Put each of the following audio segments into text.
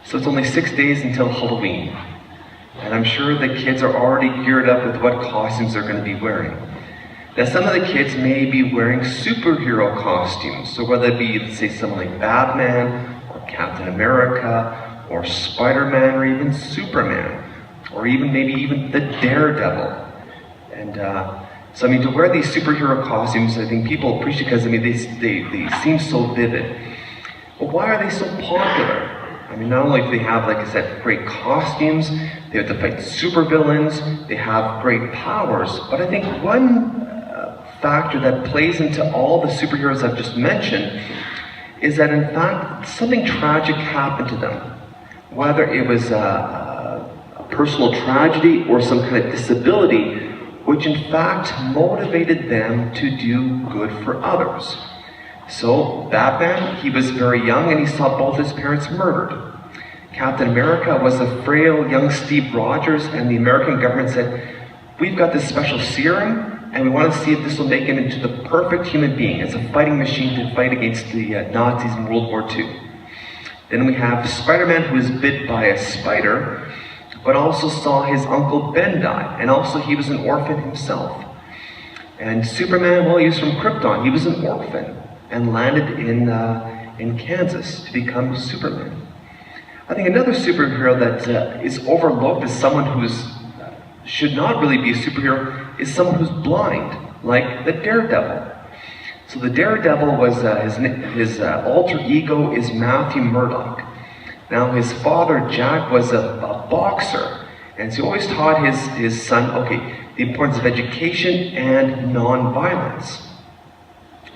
So it's only 6 days until Halloween. And I'm sure the kids are already geared up with what costumes they're going to be wearing. Now some of the kids may be wearing superhero costumes. So whether it be, let's say, someone like Batman, or Captain America, or Spider-Man, or even Superman, or even maybe even the Daredevil. And so I mean, to wear these superhero costumes, I think people appreciate because I mean they seem so vivid. But why are they so popular? I mean, not only do they have, like I said, great costumes, they have to fight supervillains, they have great powers, but I think one factor that plays into all the superheroes I've just mentioned is that in fact something tragic happened to them. Whether it was a personal tragedy or some kind of disability, which in fact motivated them to do good for others. So Batman, he was very young and he saw both his parents murdered. Captain America was a frail young Steve Rogers, and the American government said, we've got this special serum and we want to see if this will make him into the perfect human being as a fighting machine to fight against the Nazis in World War II. Then we have Spider-Man, who was bit by a spider, but also saw his Uncle Ben die, and also he was an orphan himself. And Superman, well, he was from Krypton, he was an orphan, and landed in Kansas to become Superman. I think another superhero that is overlooked as someone who should not really be a superhero is someone who's blind, like the Daredevil. So the Daredevil was, his alter ego is Matthew Murdock. Now his father, Jack, was a boxer, and so he always taught his son, okay, the importance of education and non-violence.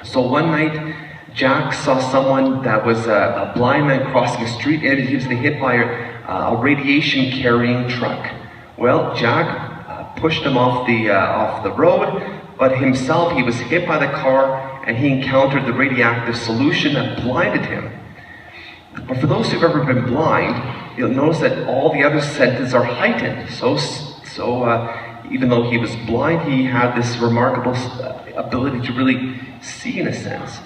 So one night, Jack saw someone that was a blind man crossing a street, and he was hit by a radiation-carrying truck. Well, Jack pushed him off the road, but himself, he was hit by the car, and he encountered the radioactive solution that blinded him. But for those who've ever been blind, you'll notice that all the other senses are heightened. So even though he was blind, he had this remarkable ability to really see, in a sense.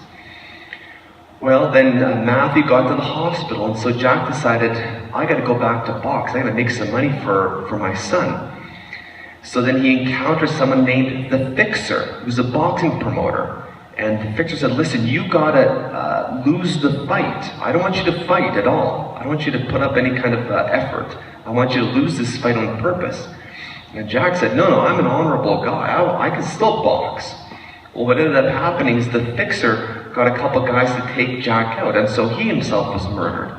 Well, then Matthew got to the hospital, and so Jack decided, I gotta go back to box. I gotta make some money for my son. So then he encountered someone named the Fixer, who's a boxing promoter. And the Fixer said, listen, you gotta lose the fight. I don't want you to fight at all. I don't want you to put up any kind of effort. I want you to lose this fight on purpose. And Jack said, no, I'm an honorable guy. I can still box. Well, what ended up happening is the Fixer got a couple guys to take Jack out, and so he himself was murdered.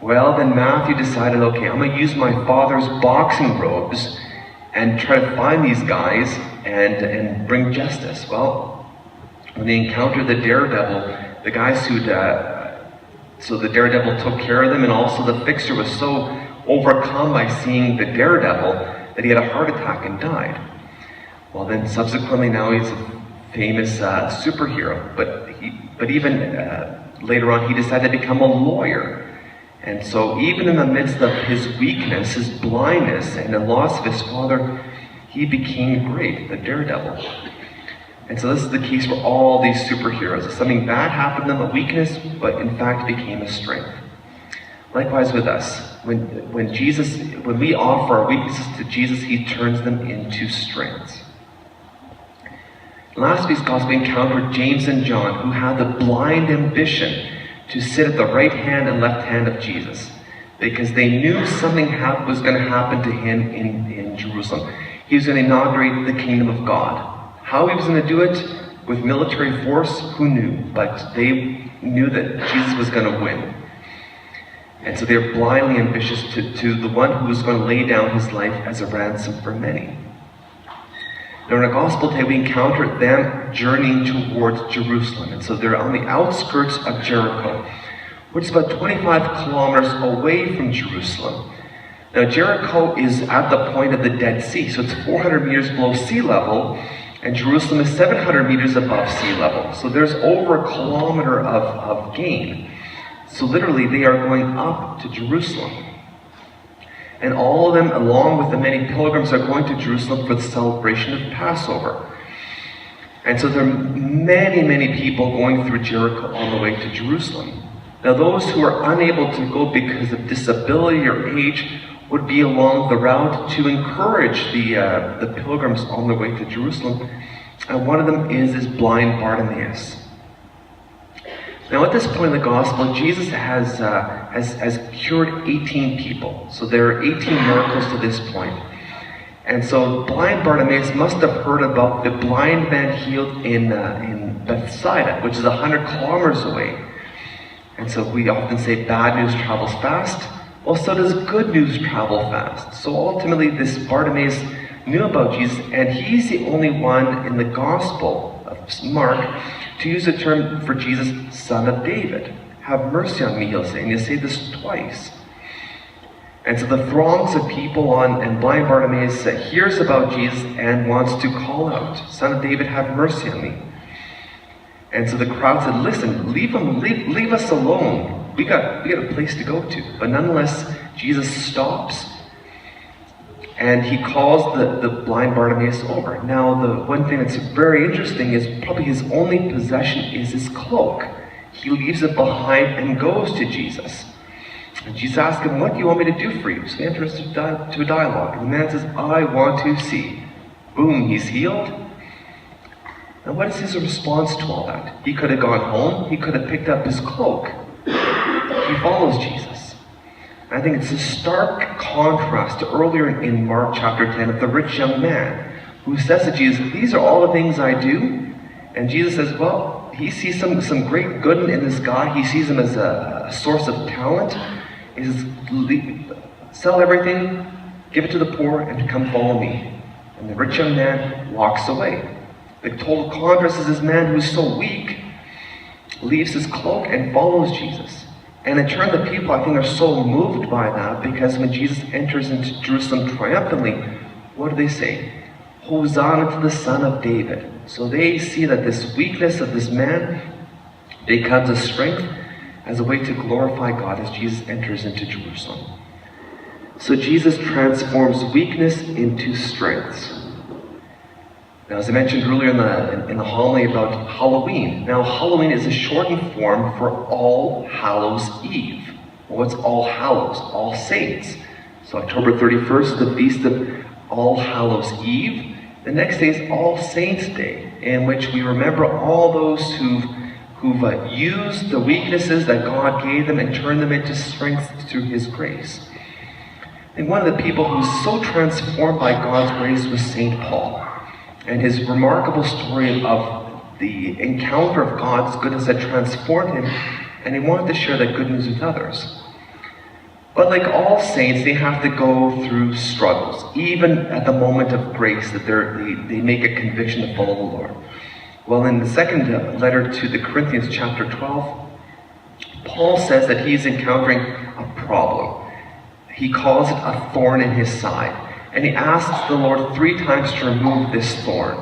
Well, then Matthew decided, okay, I'm gonna use my father's boxing robes and try to find these guys and bring justice. Well, when they encountered the Daredevil, the guys so the Daredevil took care of them, and also the Fixer was so overcome by seeing the Daredevil that he had a heart attack and died. Well, then subsequently now he's a famous superhero, but even later on he decided to become a lawyer. And so even in the midst of his weakness, his blindness, and the loss of his father, he became great, the Daredevil. And so this is the case for all these superheroes. Something bad happened to them, a weakness, but in fact became a strength. Likewise with us. When we offer our weaknesses to Jesus, he turns them into strengths. In last week's gospel, we encountered James and John, who had the blind ambition to sit at the right hand and left hand of Jesus, because they knew something was going to happen to him in Jerusalem. He was going to inaugurate the kingdom of God. How he was going to do it? With military force? Who knew? But they knew that Jesus was going to win. And so they were blindly ambitious to the one who was going to lay down his life as a ransom for many. Now in our gospel today, we encounter them journeying towards Jerusalem. And so they're on the outskirts of Jericho, which is about 25 kilometers away from Jerusalem. Now Jericho is at the point of the Dead Sea, so it's 400 meters below sea level, and Jerusalem is 700 meters above sea level. So there's over a kilometer of gain. So literally they are going up to Jerusalem. And all of them, along with the many pilgrims, are going to Jerusalem for the celebration of Passover. And so there are many, many people going through Jericho on the way to Jerusalem. Now those who are unable to go because of disability or age would be along the route to encourage the pilgrims on their way to Jerusalem. And one of them is blind Bartimaeus. Now at this point in the gospel, Jesus has cured 18 people. So there are 18 miracles to this point. And so blind Bartimaeus must have heard about the blind man healed in Bethsaida, which is 100 kilometers away. And so we often say bad news travels fast. Well, so does good news travel fast. So ultimately this Bartimaeus knew about Jesus, and he's the only one in the Gospel of Mark to use the term for Jesus, Son of David. Have mercy on me, he'll say, and he'll say this twice. And so the throngs of people and blind Bartimaeus hears about Jesus and wants to call out, Son of David, have mercy on me. And so the crowd said, listen, leave us alone. We got a place to go to. But nonetheless, Jesus stops and he calls the blind Bartimaeus over. Now, the one thing that's very interesting is probably his only possession is his cloak. He leaves it behind and goes to Jesus. And Jesus asks him, what do you want me to do for you? So he enters to a dialogue. And the man says, I want to see. Boom, he's healed. And what is his response to all that? He could have gone home. He could have picked up his cloak. He follows Jesus. And I think it's a stark contrast to earlier in Mark chapter 10 of the rich young man who says to Jesus, these are all the things I do. And Jesus says, well, he sees some great good in this guy. He sees him as a source of talent. He says, sell everything, give it to the poor, and come follow me. And the rich young man walks away. The total contrast is this man who's so weak leaves his cloak and follows Jesus. And in turn, the people, I think, are so moved by that because when Jesus enters into Jerusalem triumphantly, what do they say? Hosanna to the Son of David. So they see that this weakness of this man becomes a strength as a way to glorify God as Jesus enters into Jerusalem. So Jesus transforms weakness into strengths. Now, as I mentioned earlier in the homily about Halloween, now Halloween is a shortened form for All Hallows Eve. Well, what's All Hallows? All Saints. So October 31st is the feast of All Hallows Eve. The next day is All Saints Day, in which we remember all those who've used the weaknesses that God gave them and turned them into strength through His grace. And one of the people who was so transformed by God's grace was St. Paul. And his remarkable story of the encounter of God's goodness that transformed him, and he wanted to share that good news with others. But like all saints, they have to go through struggles, even at the moment of grace that they make a conviction to follow the Lord. Well, in the second letter to the Corinthians, chapter 12, Paul says that he's encountering a problem. He calls it a thorn in his side. And he asks the Lord 3 times to remove this thorn.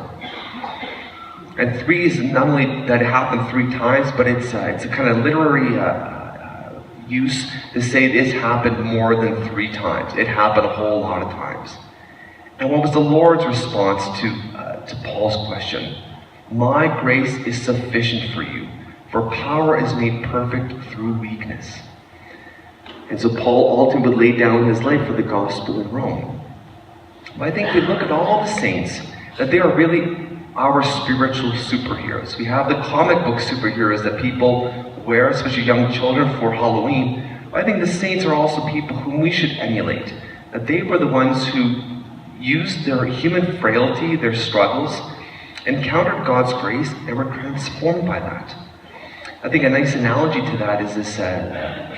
And 3 is not only that it happened 3 times, but it's a kind of literary use to say this happened more than 3 times. It happened a whole lot of times. And what was the Lord's response to Paul's question? My grace is sufficient for you, for power is made perfect through weakness. And so Paul ultimately laid down his life for the gospel in Rome. But I think we look at all the saints, that they are really our spiritual superheroes. We have the comic book superheroes that people wear, especially young children, for Halloween. But I think the saints are also people whom we should emulate. That they were the ones who used their human frailty, their struggles, encountered God's grace, and were transformed by that. I think a nice analogy to that is this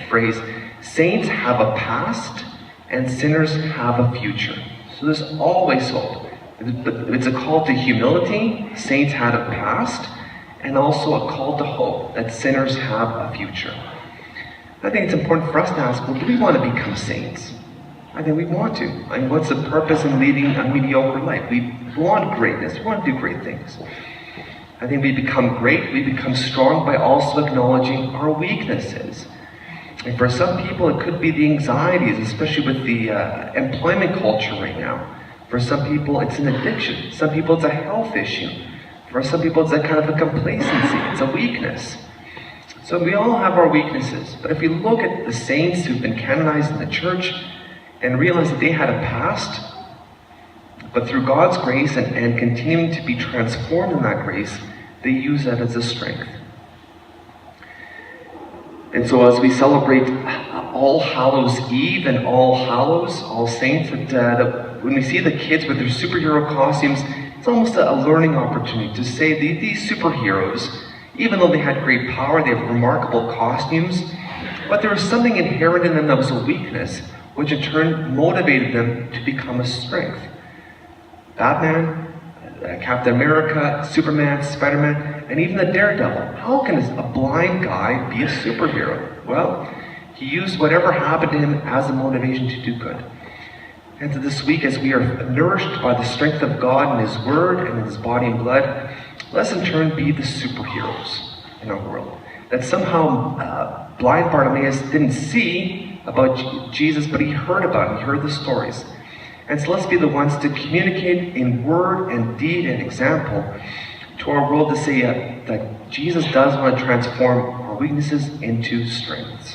phrase, saints have a past and sinners have a future. So there's always hope. It's a call to humility. Saints had a past, and also a call to hope that sinners have a future. I think it's important for us to ask, well, do we want to become saints? I think we want to. I mean, what's the purpose in leading a mediocre life? We want greatness. We want to do great things. I think we become great, we become strong by also acknowledging our weaknesses. And for some people, it could be the anxieties, especially with the employment culture right now. For some people, it's an addiction. Some people, it's a health issue. For some people, it's a kind of a complacency. It's a weakness. So we all have our weaknesses, but if we look at the saints who've been canonized in the church and realize that they had a past, but through God's grace and continuing to be transformed in that grace, they use that as a strength. And so as we celebrate All Hallows Eve and All Hallows, All Saints, that when we see the kids with their superhero costumes, it's almost a learning opportunity to say these superheroes, even though they had great power, they have remarkable costumes, but there was something inherent in them that was a weakness, which in turn motivated them to become a strength. Batman, Captain America, Superman, Spider-Man, and even the Daredevil. How can a blind guy be a superhero? Well, he used whatever happened to him as a motivation to do good. And so this week, as we are nourished by the strength of God in His Word and in His body and blood, let's in turn be the superheroes in our world. That somehow blind Bartimaeus didn't see about Jesus, but he heard about it, he heard the stories. And so let's be the ones to communicate in word and deed and example to our world to say that Jesus does want to transform our weaknesses into strengths.